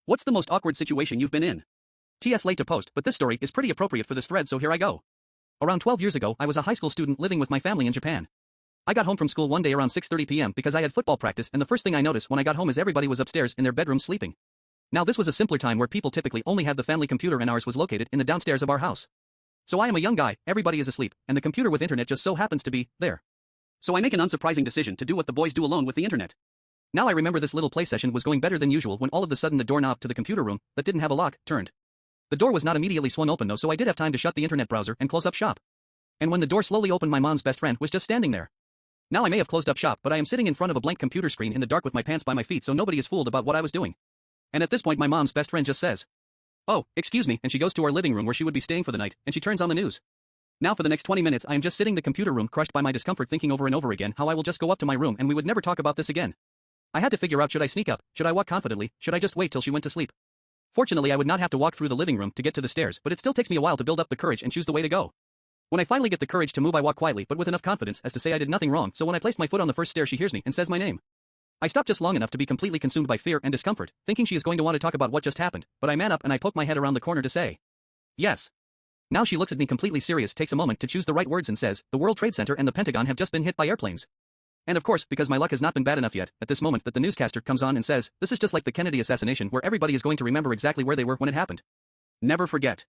What's the most awkward situation you've been in? TS late to post, but this story is pretty appropriate for this thread, so here I go. Around 12 years ago, I was a high school student living with my family in Japan. I got home from school one day around 6:30 p.m. because I had football practice, and the first thing I noticed when I got home is everybody was upstairs in their bedrooms sleeping. Now this was a simpler time where people typically only had the family computer, and ours was located in the downstairs of our house. So I am a young guy, everybody is asleep, and the computer with internet just so happens to be there. So I make an unsurprising decision to do what the boys do alone with the internet. Now I remember this little play session was going better than usual when all of a sudden the doorknob to the computer room, that didn't have a lock, turned. The door was not immediately swung open though, so I did have time to shut the internet browser and close up shop. And when the door slowly opened, my mom's best friend was just standing there. Now I may have closed up shop, but I am sitting in front of a blank computer screen in the dark with my pants by my feet, so nobody is fooled about what I was doing. And at this point my mom's best friend just says, "Oh, excuse me," and she goes to our living room where she would be staying for the night, and she turns on the news. Now for the next 20 minutes I am just sitting in the computer room crushed by my discomfort, thinking over and over again how I will just go up to my room and we would never talk about this again. I had to figure out, should I sneak up, should I walk confidently, should I just wait till she went to sleep? Fortunately I would not have to walk through the living room to get to the stairs, but it still takes me a while to build up the courage and choose the way to go. When I finally get the courage to move, I walk quietly but with enough confidence as to say I did nothing wrong, so when I placed my foot on the first stair she hears me and says my name. I stop just long enough to be completely consumed by fear and discomfort, thinking she is going to want to talk about what just happened, but I man up and I poke my head around the corner to say, "Yes." Now she looks at me completely serious, takes a moment to choose the right words and says, "The World Trade Center and the Pentagon have just been hit by airplanes." And of course, because my luck has not been bad enough yet, at this moment that the newscaster comes on and says, "This is just like the Kennedy assassination where everybody is going to remember exactly where they were when it happened. Never forget."